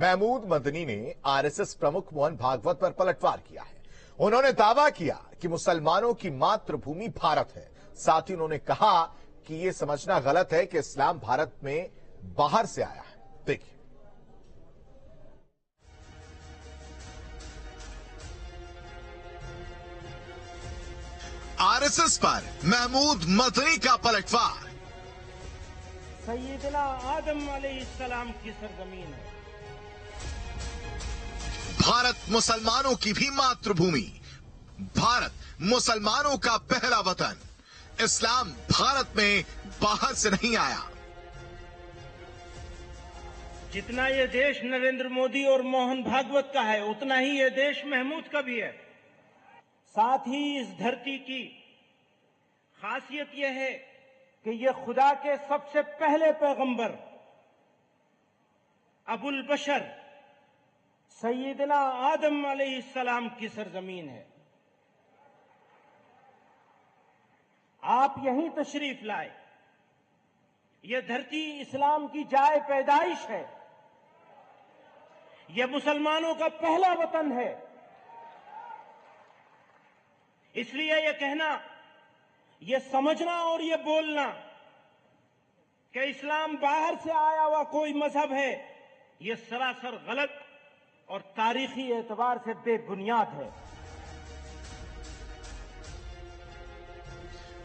महमूद मदनी ने आरएसएस प्रमुख मोहन भागवत पर पलटवार किया है। उन्होंने दावा किया कि मुसलमानों की मातृभूमि भारत है। साथ ही उन्होंने कहा कि यह समझना गलत है कि इस्लाम भारत में बाहर से आया है। देखिए, आरएसएस पर महमूद मदनी का पलटवार। सैयदना आदम अलैहिस्सलाम की सरजमीन है। भारत मुसलमानों की भी मातृभूमि, भारत मुसलमानों का पहला वतन। इस्लाम भारत में बाहर से नहीं आया। जितना ये देश नरेंद्र मोदी और मोहन भागवत का है, उतना ही ये देश महमूद का भी है। साथ ही इस धरती की खासियत यह है कि ये खुदा के सबसे पहले पैगंबर अबुल बशर सैयदना आदम अलैहिस्सलाम की सरजमीन है। आप यहीं तशरीफ लाए। यह धरती इस्लाम की जाए पैदाइश है। यह मुसलमानों का पहला वतन है। इसलिए यह कहना, यह समझना और यह बोलना कि इस्लाम बाहर से आया हुआ कोई मजहब है, यह सरासर गलत और तारीखी एतबार से बेबुनियाद है।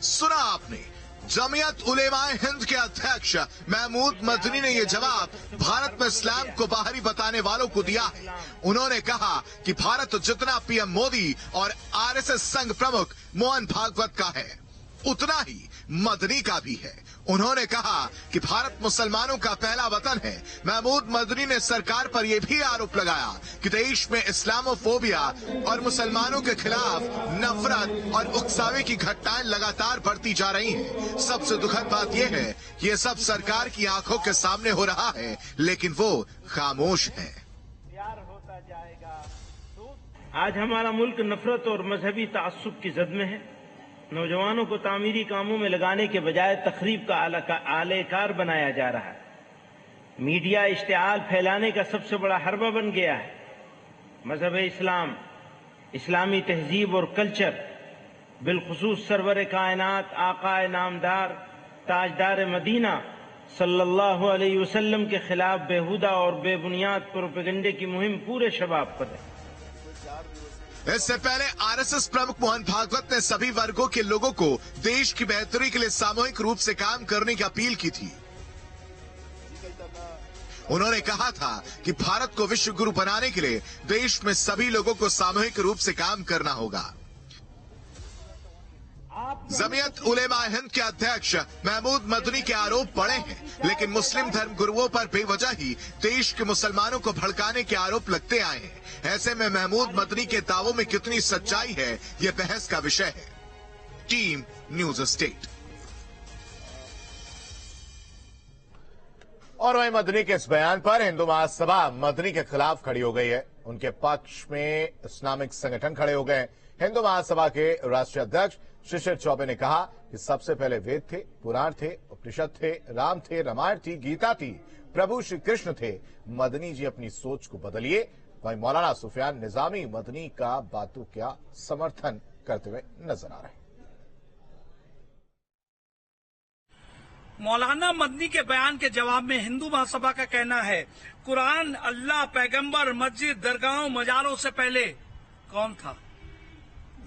सुना आपने, जमीयत उलेमाए हिंद के अध्यक्ष महमूद मदनी ने यह जवाब भारत में इस्लाम को बाहरी बताने वालों को दिया है। उन्होंने कहा कि भारत जितना पीएम मोदी और आरएसएस संघ प्रमुख मोहन भागवत का है, उतना ही मदनी का भी है। उन्होंने कहा कि भारत मुसलमानों का पहला वतन है। महमूद मदनी ने सरकार पर यह भी आरोप लगाया कि देश में इस्लामोफोबिया और मुसलमानों के खिलाफ नफरत और उकसावे की घटनाएं लगातार बढ़ती जा रही हैं। सबसे दुखद बात यह है कि यह सब सरकार की आंखों के सामने हो रहा है, लेकिन वो खामोश है। आज हमारा मुल्क नफरत और मजहबी तासुब की जद में है। नौजवानों को तामीरी कामों में लगाने के बजाय तखरीब का आलेकार बनाया जा रहा है। मीडिया इश्तिआल फैलाने का सबसे बड़ा हरबा बन गया है। मजहब इस्लाम, इस्लामी तहजीब और कल्चर, बिलखुसूस सरवर कायनात आकाए नामदार ताजदार मदीना सल्लल्लाहु अलैहि वसल्लम के खिलाफ बेहुदा और बेबुनियाद प्रोपेगेंडे की मुहिम पूरे शबाब पर है। इससे पहले आरएसएस प्रमुख मोहन भागवत ने सभी वर्गों के लोगों को देश की बेहतरी के लिए सामूहिक रूप से काम करने की अपील की थी। उन्होंने कहा था कि भारत को विश्व गुरु बनाने के लिए देश में सभी लोगों को सामूहिक रूप से काम करना होगा। जमीयत उलेमा हिंद के अध्यक्ष महमूद मदनी के आरोप बड़े हैं, लेकिन मुस्लिम धर्म गुरुओं पर बेवजह ही देश के मुसलमानों को भड़काने के आरोप लगते आए हैं। ऐसे में महमूद मदनी के दावों में कितनी सच्चाई है, यह बहस का विषय है। Team news state. और वहीं मदनी के इस बयान पर हिंदू महासभा मदनी के खिलाफ खड़ी हो गई है। उनके पक्ष में इस्लामिक संगठन खड़े हो गए। हिंदू महासभा के राष्ट्रीय अध्यक्ष शिशिर चौबे ने कहा कि सबसे पहले वेद थे, पुराण थे, उपनिषद थे, राम थे, रामायण थी, गीता थी, प्रभु श्री कृष्ण थे। मदनी जी अपनी सोच को बदलिए। वहीं मौलाना सुफियान निजामी मदनी का बातों का समर्थन करते हुए नजर आ रहे हैं। मौलाना मदनी के बयान के जवाब में हिंदू महासभा का कहना है, कुरान, अल्लाह, पैगंबर, मस्जिद, दरगाहों, मजारों से पहले कौन था?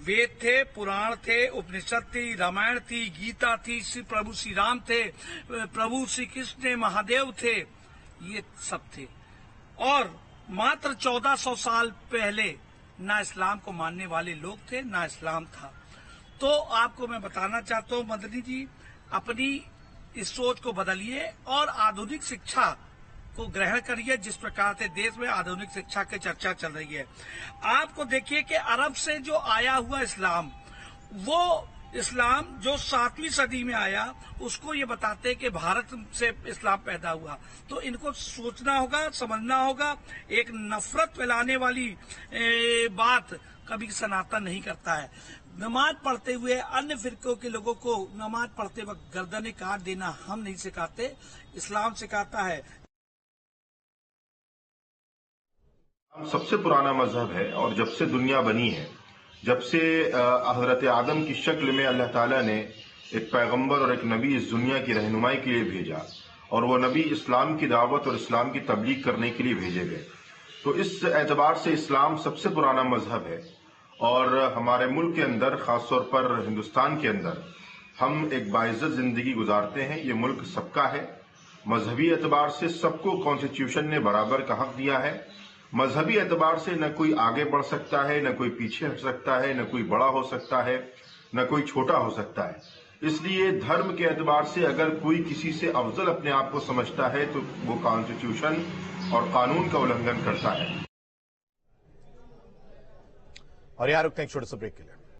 वेद थे, पुराण थे, उपनिषद थी, रामायण थी, गीता थी, प्रभु श्री राम थे, प्रभु श्री कृष्ण महादेव थे, ये सब थे। और मात्र 1400 साल पहले ना इस्लाम को मानने वाले लोग थे, ना इस्लाम था। तो आपको मैं बताना चाहता हूँ, मदनी जी अपनी इस सोच को बदलिए और आधुनिक शिक्षा को ग्रहण करिए। जिस प्रकार से देश में आधुनिक शिक्षा की चर्चा चल रही है, आपको देखिए कि अरब से जो आया हुआ इस्लाम, वो इस्लाम जो 7वीं सदी में आया, उसको ये बताते हैं कि भारत से इस्लाम पैदा हुआ। तो इनको सोचना होगा, समझना होगा। एक नफरत फैलाने वाली बात कभी सनातन नहीं करता है। नमाज पढ़ते हुए अन्य फिरकों के लोगों को नमाज पढ़ते वक्त गर्दनें काट देना हम नहीं सिखाते, इस्लाम सिखाता है। सबसे पुराना मजहब है और जब से दुनिया बनी है, जब से हजरत आदम की शक्ल में अल्लाह ताला ने एक पैगंबर और एक नबी इस दुनिया की रहनुमाई के लिए भेजा और वो नबी इस्लाम की दावत और इस्लाम की तबलीग करने के लिए भेजे गए। तो इस एतबार से इस्लाम सबसे पुराना मजहब है और हमारे मुल्क के अंदर, खासतौर पर हिंदुस्तान के अंदर, हम एक बाइज्जत जिंदगी गुजारते हैं। ये मुल्क सबका है। मजहबी एतबार से सबको कॉन्स्टिट्यूशन ने बराबर का हक दिया है। मजहबी एतबार से न कोई आगे बढ़ सकता है, न कोई पीछे हट सकता है, न कोई बड़ा हो सकता है, न कोई छोटा हो सकता है। इसलिए धर्म के एतबार से अगर कोई किसी से अफजल अपने आप को समझता है तो वो कॉन्स्टिट्यूशन और कानून का उल्लंघन करता है। और यहाँ रुकते हैं एक छोटे से ब्रेक के लिए।